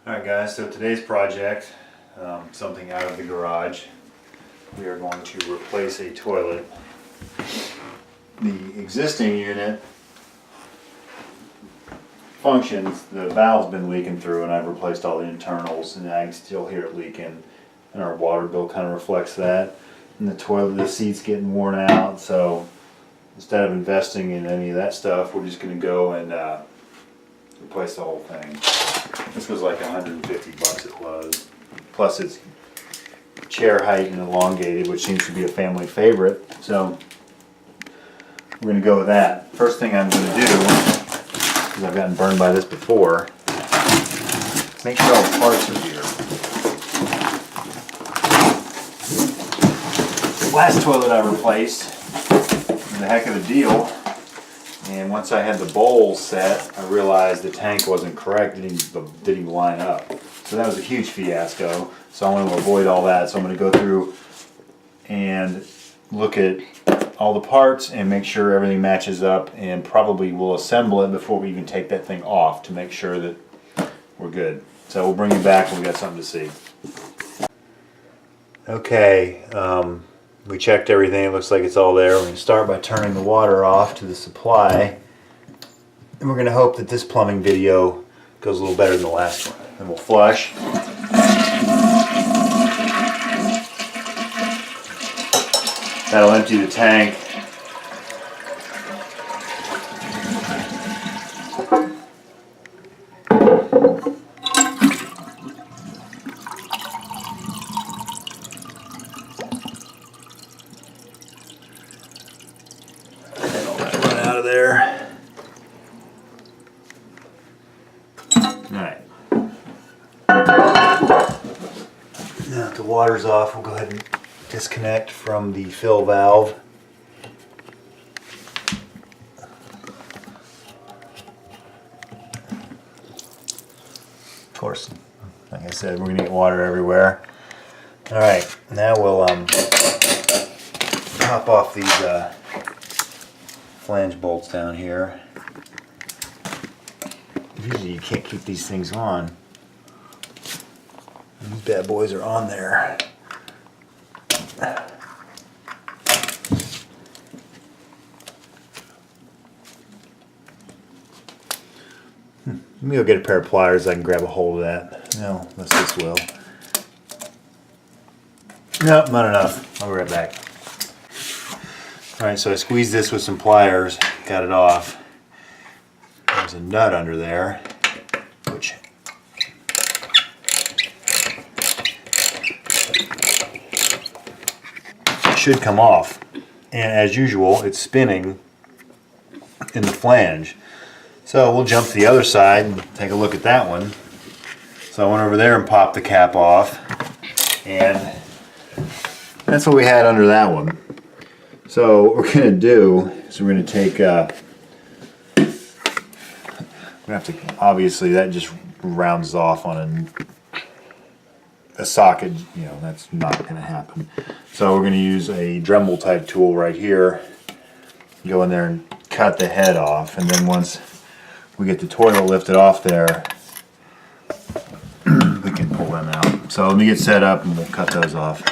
Alright guys, so today's project, something out of the garage. We are going to replace a toilet. The existing unit functions, the valve's been leaking through and I've replaced all the internals and I can still hear it leaking, and our water bill kind of reflects that. And the toilet, the seat's getting worn out, so instead of investing in any of that stuff, we're just going to go and replace the whole thing. This was like 150 bucks at Lowe's. Plus it's chair height and elongated, which seems to be a family favorite. So we're going to go with that. First thing I'm going to do, because I've gotten burned by this before, make sure all the parts are here. The last toilet I replaced was a heck of a deal. And once I had the bowl set, I realized the tank wasn't correct, didn't even line up. So that was a huge fiasco. So I want to avoid all that. So I'm going to go through and look at all the parts and make sure everything matches up, and probably we'll assemble it before we even take that thing off to make sure that we're good. So we'll bring you back when we got something to see. Okay. We checked everything, it looks like it's all there. We're going to start by turning the water off to the supply. And we're going to hope that this plumbing video goes a little better than the last one. Then we'll flush. That'll empty the tank. There. Alright. Now that the water's off, we'll go ahead and disconnect from the fill valve. Of course, like I said, we're going to get water everywhere. Alright, now we'll pop off these flange bolts down here. Usually you can't keep these things on. These bad boys are on there. Let me go get a pair of pliers. I can grab a hold of that. No, unless this will. Nope, not enough. I'll be right back. Alright, so I squeezed this with some pliers, got it off. There's a nut under there, which should come off. And as usual, it's spinning in the flange. So we'll jump to the other side and take a look at that one. So I went over there and popped the cap off, and that's what we had under that one. So what we're going to do is we're going to take, obviously that just rounds off on a socket, you know, that's not going to happen. So we're going to use a Dremel type tool right here, go in there and cut the head off, and then once we get the toilet lifted off there, we can pull them out. So let me get set up and we'll cut those off.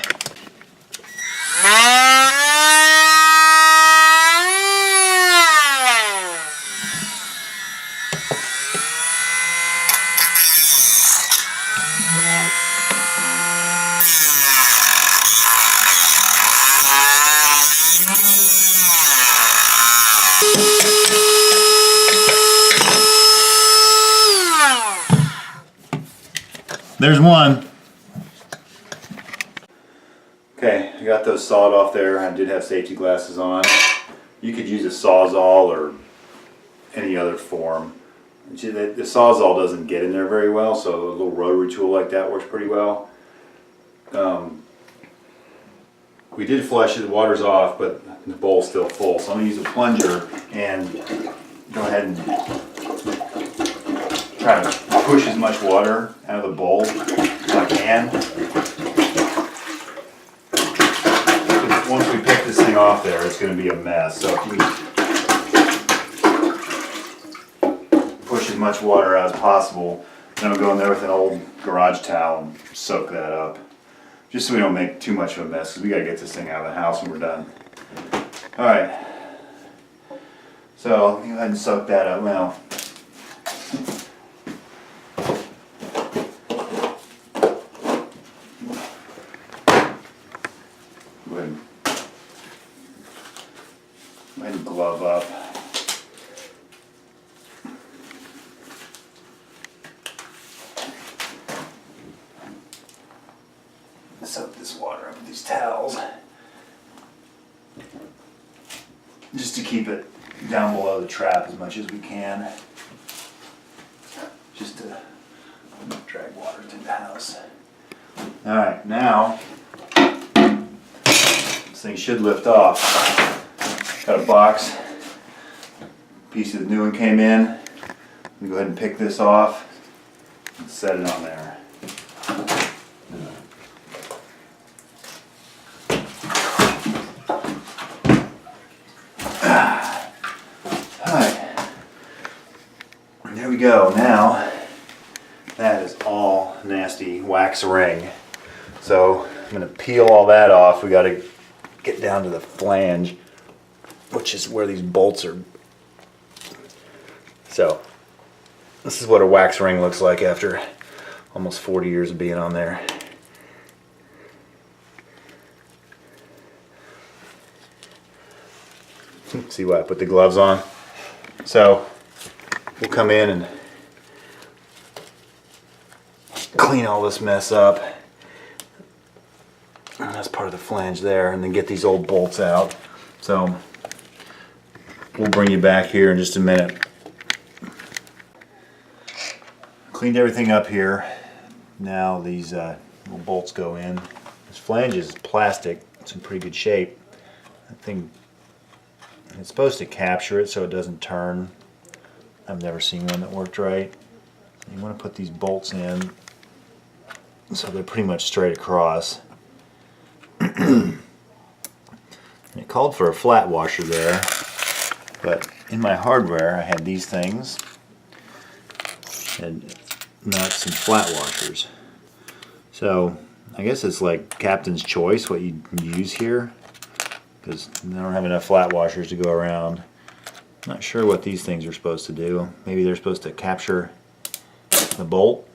There's one. Okay, I got those sawed off there. I did have safety glasses on. You could use a Sawzall or any other form. The Sawzall doesn't get in there very well, so a little rotary tool like that works pretty well. We did flush it, the water's off, but the bowl's still full. So I'm going to use a plunger and go ahead and try to push as much water out of the bowl as I can. Once we pick this thing off there, it's going to be a mess. So if we push as much water out as possible, Then I'll go in there with an old garage towel and soak that up. Just so we don't make too much of a mess, because we gotta get this thing out of the house when we're done. Alright. So I'll go ahead and soak that up now. Go ahead and glove up. Soak this water up with these towels. Just to keep it down below the trap as much as we can. Just to drag water to the house. Alright, now this thing should lift off. Got a box. Piece of the new one came in. I'm gonna go ahead and pick this off and set it on there. There we go. Now that is all nasty wax ring. So I'm going to peel all that off. We got to get down to the flange, which is where these bolts are. So this is what a wax ring looks like after almost 40 years of being on there. See why I put the gloves on? So we'll come in and clean all this mess up. And that's part of the flange there, and then get these old bolts out. So we'll bring you back here in just a minute. Cleaned everything up here. Now these little bolts go in. This flange is plastic. It's in pretty good shape. That thing, it's supposed to capture it so it doesn't turn. I've never seen one that worked right. You want to put these bolts in so they're pretty much straight across. And it called for a flat washer there, but in my hardware I had these things and nuts and flat washers. So I guess it's like captain's choice what you use here, because I don't have enough flat washers to go around. Not sure what these things are supposed to do. Maybe they're supposed to capture the bolt.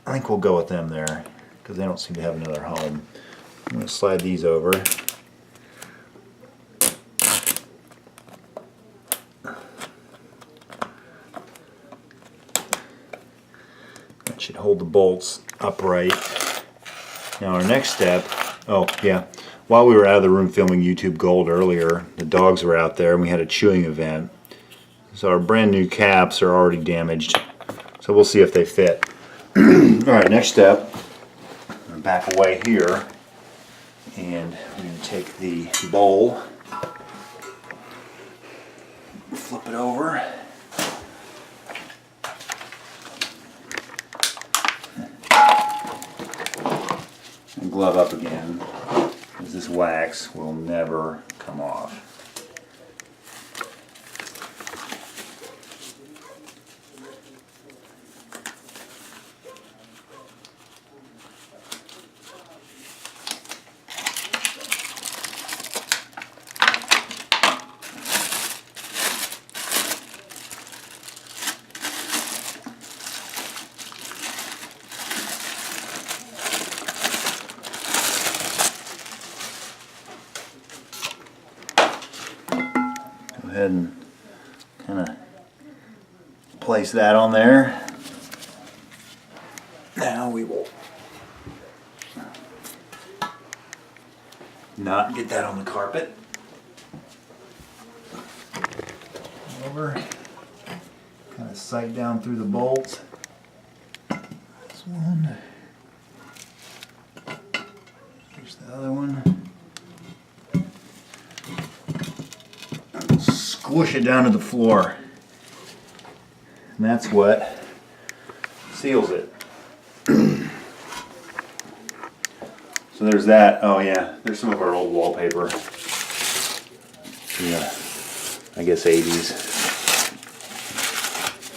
I think we'll go with them there because they don't seem to have another home. I'm going to slide these over. That should hold the bolts upright. Now our next step, oh yeah, while we were out of the room filming YouTube Gold earlier, the dogs were out there and we had a chewing event. So our brand new caps are already damaged. So we'll see if they fit. Alright, next step, I'm going to back away here and we're going to take the bowl, flip it over, and glove up again, because this wax will never come off. Go ahead and kind of place that on there. Now we will not get that on the carpet. Over, kind of sight down through the bolts. This one. Here's the other one. Squish it down to the floor. And that's what seals it. So there's that. Oh yeah, there's some of our old wallpaper. Yeah, I guess 80s.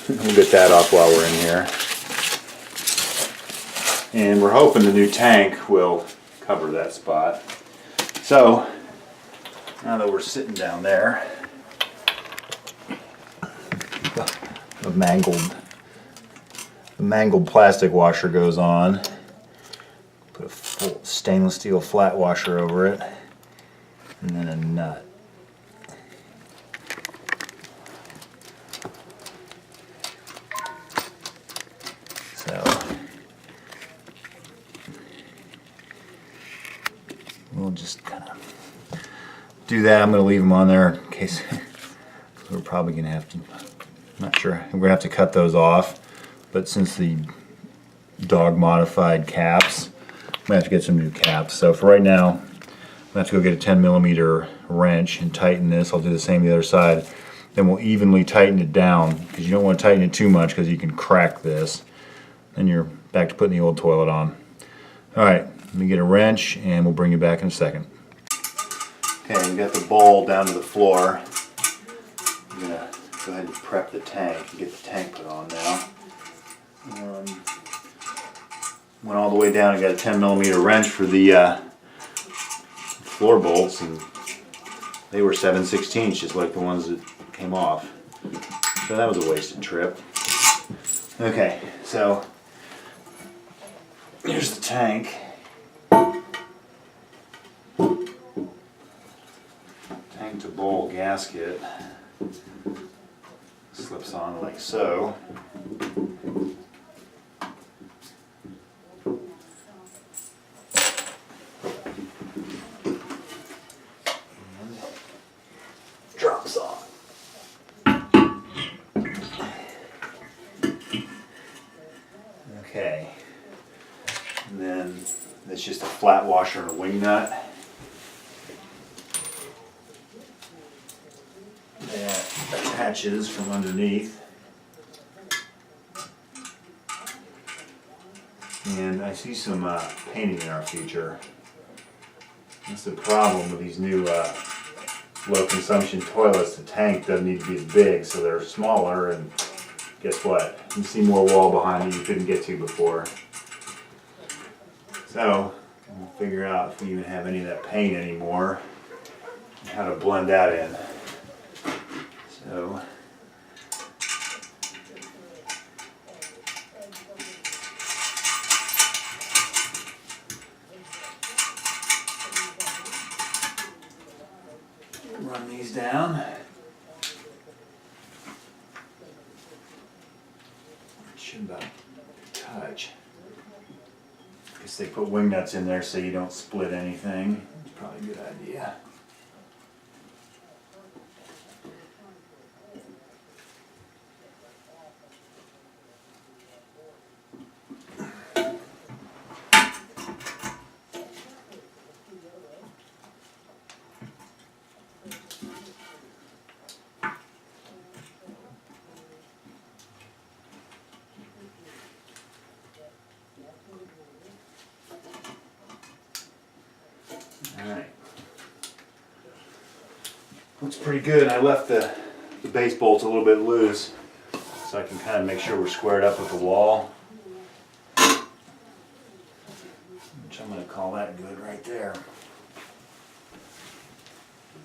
We'll get that off while we're in here. And we're hoping the new tank will cover that spot. So, now that we're sitting down there, the mangled plastic washer goes on. Put a full stainless steel flat washer over it, and then a nut. So we'll just kind of do that. I'm going to leave them on there in case we're probably going to have to, not sure, we're going to have to cut those off, but since the dog modified caps, I'm going to have to get some new caps. So for right now, I'm going to have to go get a 10mm wrench and tighten this. I'll do the same the other side. Then we'll evenly tighten it down, because you don't want to tighten it too much because you can crack this. Then you're back to putting the old toilet on. Alright, let me get a wrench and we'll bring you back in a second. Okay, we got the bowl down to the floor. I'm going to go ahead and prep the tank and get the tank put on now. Went all the way down. I got a 10mm wrench for the floor bolts, and they were 7/16, just like the ones that came off. So that was a wasted trip. Okay, so here's the tank. Tank to bowl gasket. Slips on like so. Drops on. Okay. And then it's just a flat washer and a wing nut. That attaches from underneath. And I see some painting in our future. That's the problem with these new low consumption toilets. The tank doesn't need to be as big, so they're smaller, and guess what? You see more wall behind you couldn't get to before. So we'll figure out if we even have any of that paint anymore and how to blend that in. So run these down. Should about touch. Guess they put wing nuts in there so you don't split anything. It's probably a good idea. Alright. Looks pretty good. I left the base bolts a little bit loose so I can kind of make sure we're squared up with the wall. Which I'm going to call that good right there.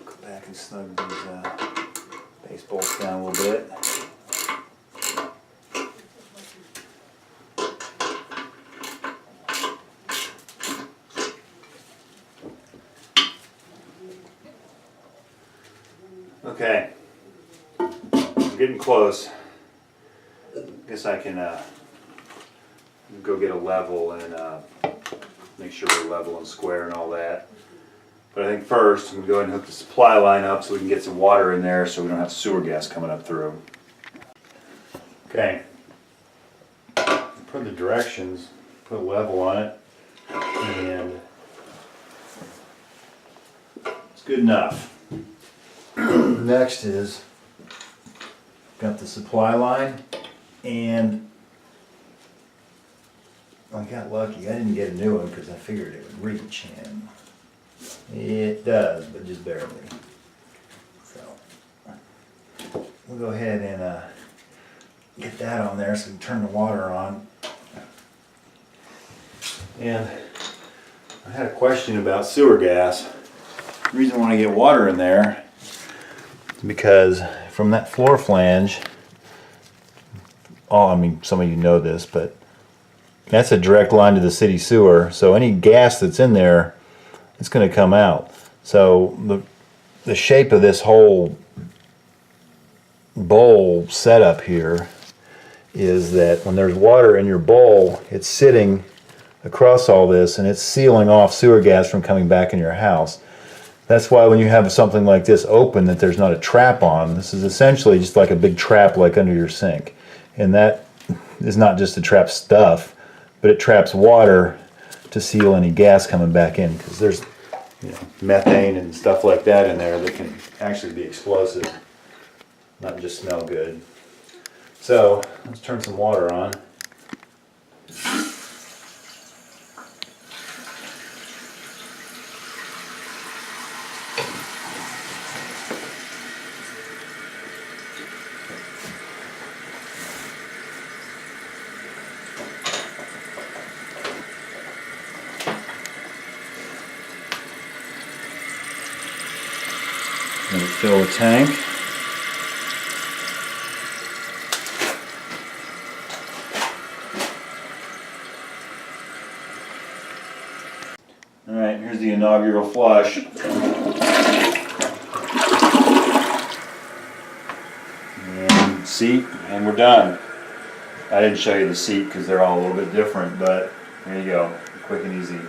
Go back and snug these base bolts down a little bit. Okay, I'm getting close. Guess I can go get a level and make sure we're level and square and all that. But I think first I'm going to go ahead and hook the supply line up so we can get some water in there so we don't have sewer gas coming up through. Okay, put the directions, put a level on it, and it's good enough. Next is, got the supply line, and I got lucky. I didn't get a new one because I figured it would reach, and it does, but just barely. So we'll go ahead and get that on there so we can turn the water on. And I had a question about sewer gas. The reason I want to get water in there is because from that floor flange, I mean, some of you know this, but that's a direct line to the city sewer. So any gas that's in there, it's going to come out. So the shape of this whole bowl setup here is that when there's water in your bowl, it's sitting across all this and it's sealing off sewer gas from coming back in your house. That's why when you have something like this open, that there's not a trap on. This is essentially just like a big trap like under your sink. And that is not just to trap stuff, but it traps water to seal any gas coming back in, because there's methane and stuff like that in there that can actually be explosive, not just smell good. So let's turn some water on. And fill the tank. All right, here's the inaugural flush. And seat, and we're done. I didn't show you the seat because they're all a little bit different, but there you go, quick and easy.